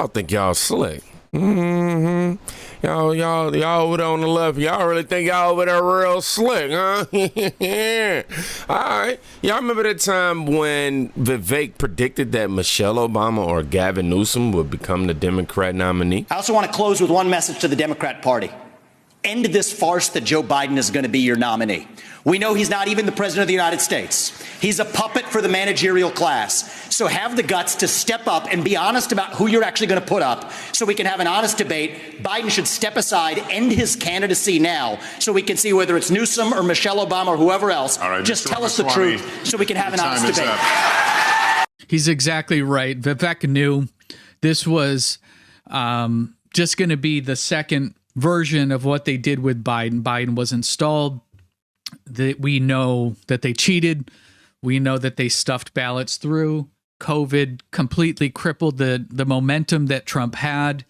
y'all think y'all slick. Mm-hmm. Y'all over there on the left, y'all really think y'all over there real slick, huh? All right. Y'all remember the time when Vivek predicted that Michelle Obama or Gavin Newsom would become the Democrat nominee? I also want to close with one message to the Democrat Party. End this farce that Joe Biden is going to be your nominee. We know he's not even the president of the United States. He's a puppet for the managerial class. So have the guts to step up and be honest about who you're actually going to put up so we can have an honest debate. Biden should step aside, end his candidacy now so we can see whether it's Newsom or Michelle Obama or whoever else. All right, just Mr. tell us the Ramaswamy, truth so we can have an honest time is debate. up. He's exactly right. Vivek knew this was just going to be the second version of what they did with Biden. Biden was installed. We know that they cheated. We know that they stuffed ballots through. COVID completely crippled the momentum that Trump had.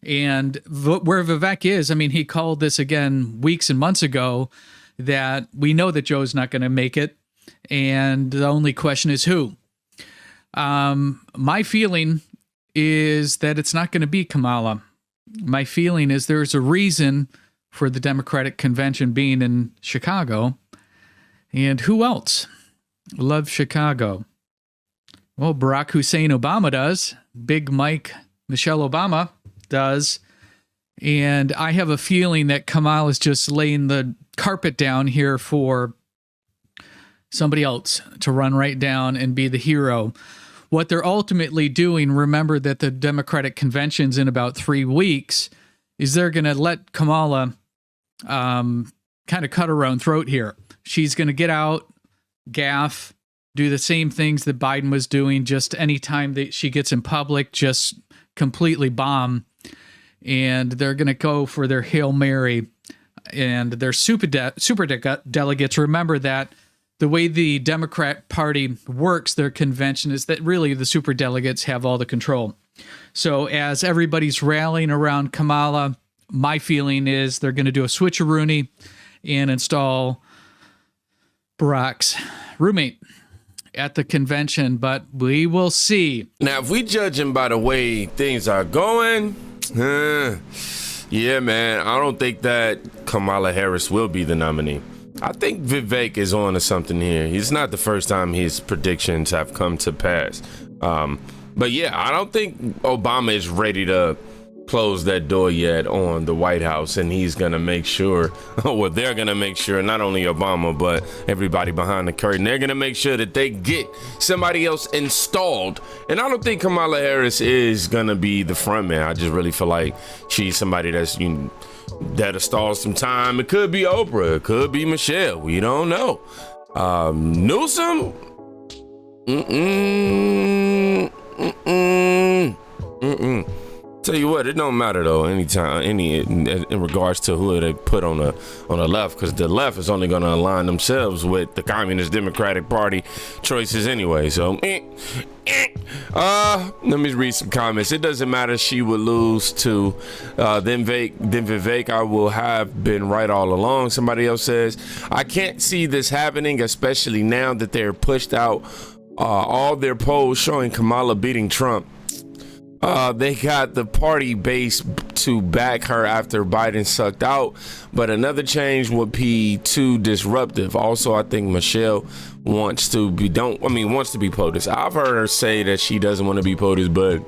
And where Vivek is, I mean, he called this again weeks and months ago that we know that Joe's not going to make it. And the only question is who. My feeling is that it's not going to be Kamala. My feeling is there's a reason for the Democratic convention being in Chicago. And who else loves Chicago? Well, Barack Hussein Obama does. Big Mike Michelle Obama does. And I have a feeling that Kamala's just laying the carpet down here for somebody else to run right down and be the hero. What they're ultimately doing, remember that the Democratic convention's in about 3 weeks, is they're going to let Kamala kind of cut her own throat here. She's going to get out, gaffe, do the same things that Biden was doing, just anytime that she gets in public, just completely bomb. And they're going to go for their Hail Mary and their super delegates. Remember that the way the Democrat Party works their convention is that really the superdelegates have all the control. So as everybody's rallying around Kamala, my feeling is they're going to do a switcheroony and install Barack's roommate at the convention, but we will see. Now, if we judge him by the way things are going, yeah, man, I don't think that Kamala Harris will be the nominee. I think Vivek is on to something here. It's not the first time his predictions have come to pass. But yeah, I don't think Obama is ready to close that door yet on the White House, and he's going to make sure, well, they're going to make sure, not only Obama, but everybody behind the curtain, they're going to make sure that they get somebody else installed. And I don't think Kamala Harris is going to be the front man. I just really feel like she's somebody that's, that'll stall some time. It could be Oprah. It could be Michelle. We don't know. Newsom? Tell you what, it don't matter though. In regards to who they put on the left, because the left is only going to align themselves with the Communist Democratic Party choices anyway. So, let me read some comments. It doesn't matter. She would lose to then Vivek. I will have been right all along. Somebody else says, I can't see this happening, especially now that they're pushed out all their polls showing Kamala beating Trump. They got the party base to back her after Biden sucked out, but another change would be too disruptive. Also, I think Michelle wants to be POTUS. I've heard her say that she doesn't want to be POTUS, but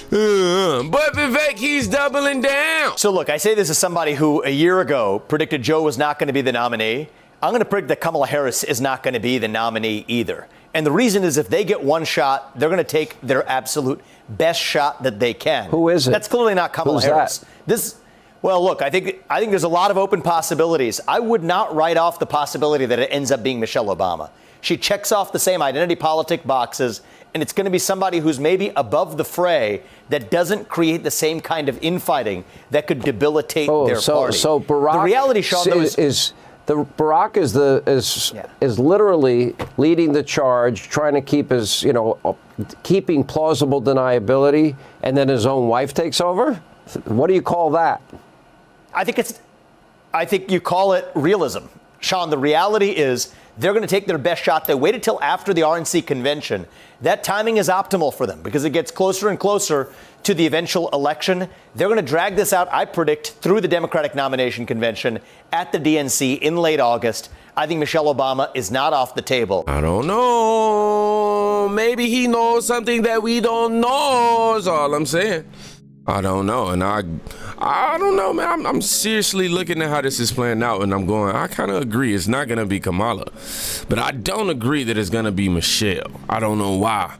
Vivek, he's doubling down. So look, I say this as somebody who a year ago predicted Joe was not going to be the nominee. I'm going to predict that Kamala Harris is not going to be the nominee either. And the reason is if they get one shot, they're going to take their absolute best shot that they can. Who is it? That's clearly not Kamala Harris. Well, look, I think there's a lot of open possibilities. I would not write off the possibility that it ends up being Michelle Obama. She checks off the same identity politic boxes, and it's going to be somebody who's maybe above the fray that doesn't create the same kind of infighting that could debilitate their party. So Barack, the reality, Sean, Barack is literally leading the charge, trying to keep his, keeping plausible deniability, and then his own wife takes over. What do you call that? I think you call it realism. Sean, the reality is they're going to take their best shot. They waited till after the RNC convention. That timing is optimal for them because it gets closer and closer to the eventual election. They're going to drag this out, I predict, through the Democratic nomination convention at the DNC in late August. I think Michelle Obama is not off the table. I don't know. Maybe he knows something that we don't know, is all I'm saying. I don't know. And I don't know, man. I'm seriously looking at how this is playing out, and I'm going, I kind of agree. It's not going to be Kamala. But I don't agree that it's going to be Michelle. I don't know why.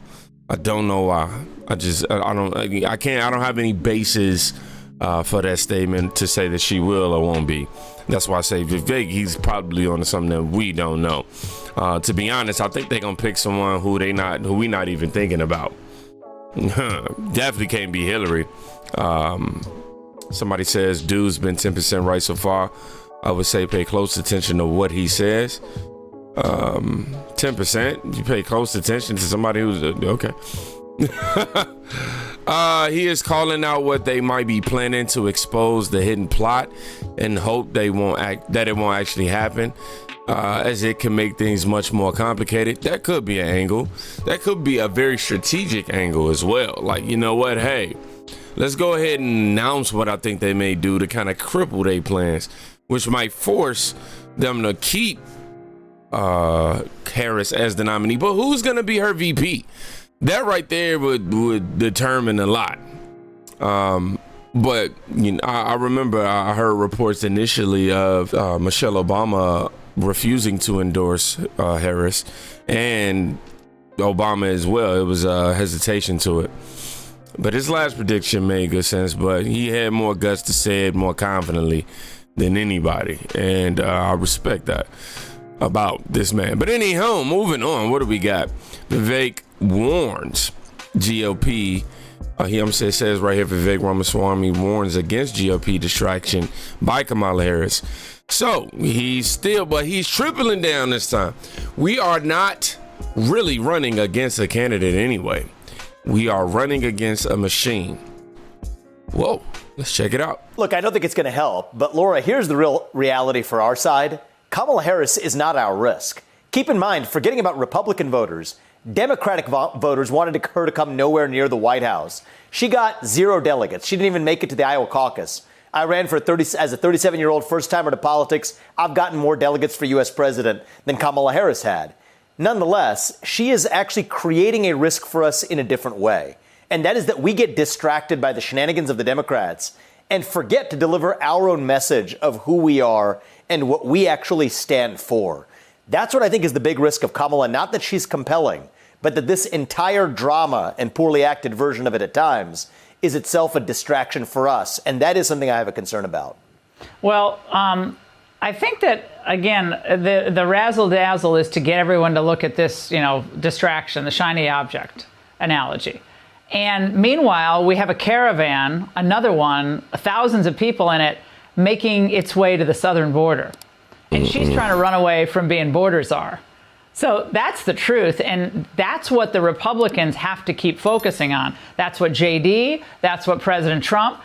I don't have any basis for that statement to say that she will or won't be. That's why I say Vivek, he's probably on to something that we don't know. To be honest, I think they're going to pick someone who we not even thinking about. Definitely can't be Hillary. Somebody says dude's been 10% right so far. I would say pay close attention to what he says. 10%, you pay close attention to somebody who's okay. He is calling out what they might be planning to expose the hidden plot and hope that it won't actually happen, as it can make things much more complicated. That could be an angle. That could be a very strategic angle as well. Like, you know what? Hey, let's go ahead and announce what I think they may do to kind of cripple their plans, which might force them to keep Harris as the nominee. But who's going to be her VP? That right there would determine a lot. But you know, I remember I heard reports initially of Michelle Obama refusing to endorse Harris, and Obama as well. It was a hesitation to it. But his last prediction made good sense, but he had more guts to say it more confidently than anybody. And I respect that about this man. But anyhow, moving on, what do we got? Vivek warns GOP. It says right here, Vivek Ramaswamy warns against GOP distraction by Kamala Harris. So he's tripling down this time. We are not really running against a candidate anyway. We are running against a machine. Whoa, let's check it out. Look, I don't think it's going to help, but Laura, here's the real reality for our side. Kamala Harris is not our risk. Keep in mind, forgetting about Republican voters, Democratic voters wanted her to come nowhere near the White House. She got 0 delegates. She didn't even make it to the Iowa caucus. I ran as a 37-year-old first-timer to politics. I've gotten more delegates for U.S. president than Kamala Harris had. Nonetheless, she is actually creating a risk for us in a different way. And that is that we get distracted by the shenanigans of the Democrats and forget to deliver our own message of who we are and what we actually stand for. That's what I think is the big risk of Kamala, not that she's compelling, but that this entire drama and poorly acted version of it at times is itself a distraction for us. And that is something I have a concern about. Well, I think that, again, the razzle-dazzle is to get everyone to look at this, distraction, the shiny object analogy. And meanwhile, we have a caravan, another one, thousands of people in it, making its way to the southern border. And she's trying to run away from being border czar. So that's the truth. And that's what the Republicans have to keep focusing on. That's what JD, that's what President Trump,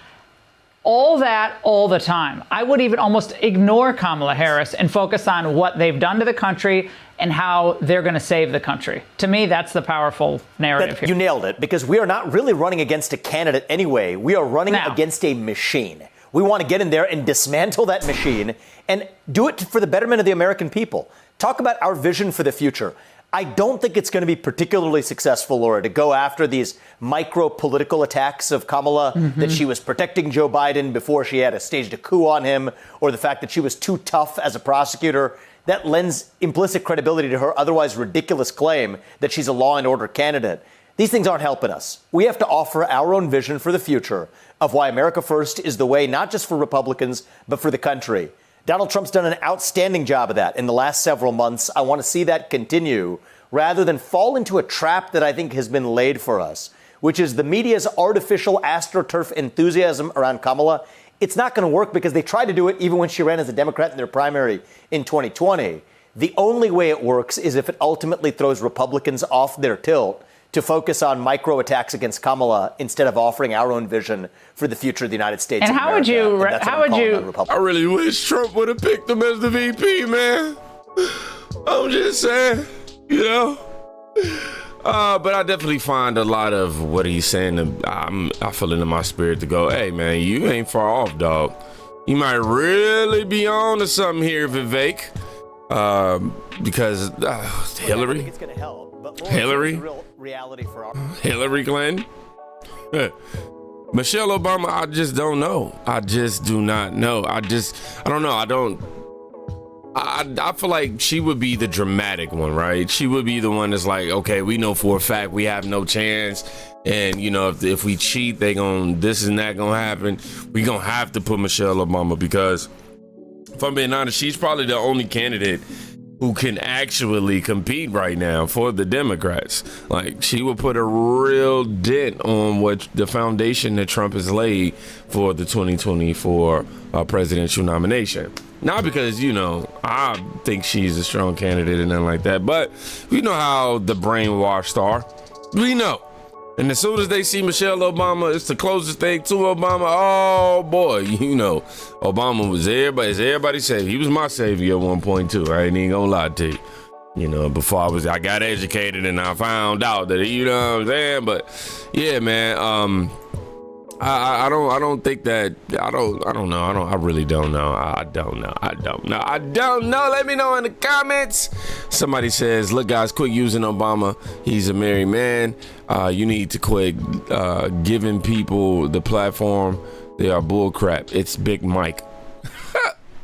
all that all the time. I would even almost ignore Kamala Harris and focus on what they've done to the country and how they're going to save the country. To me, that's the powerful narrative here. You nailed it, because we are not really running against a candidate anyway. We are running against a machine. We want to get in there and dismantle that machine and do it for the betterment of the American people. Talk about our vision for the future. I don't think it's going to be particularly successful, Laura, to go after these micro-political attacks of Kamala, that she was protecting Joe Biden before she had staged a coup on him, or the fact that she was too tough as a prosecutor. That lends implicit credibility to her otherwise ridiculous claim that she's a law and order candidate. These things aren't helping us. We have to offer our own vision for the future of why America First is the way, not just for Republicans, but for the country. Donald Trump's done an outstanding job of that in the last several months. I want to see that continue rather than fall into a trap that I think has been laid for us, which is the media's artificial AstroTurf enthusiasm around Kamala. It's not going to work because they tried to do it even when she ran as a Democrat in their primary in 2020. The only way it works is if it ultimately throws Republicans off their tilt to focus on micro attacks against Kamala instead of offering our own vision for the future of the United States. And how would you? I really wish Trump would have picked him as the VP, man. I'm just saying, you know. But I definitely find a lot of what he's saying. I feel it in my spirit to go, hey, man, you ain't far off, dog. You might really be on to something here, Vivek. Because Hillary. I think it's going to help. But Hillary. Real reality for our Hillary Clinton. Michelle Obama, I just don't know. I just do not know. I don't know. I feel like she would be the dramatic one, right? She would be the one that's like, okay, we know for a fact we have no chance. And, you know, if we cheat, this and that gonna happen. We gonna have to put Michelle Obama because, if I'm being honest, she's probably the only candidate who can actually compete right now for the Democrats. Like, she would put a real dent on what the foundation that Trump has laid for the 2024 presidential nomination. Not because, you know, I think she's a strong candidate and nothing like that, but we know how the brainwashed are. We know. And as soon as they see Michelle Obama, it's the closest thing to Obama. Oh boy, you know, Obama was everybody said he was my savior at one point too. I ain't even gonna lie to you. You know, before I got educated and I found out that, you know what I'm saying? But yeah, man, I don't think that, I don't know. I really don't know. I don't know. Let me know in the comments. Somebody says, look guys, quit using Obama. He's a married man. You need to quit giving people the platform. They are bull crap. It's Big Mike.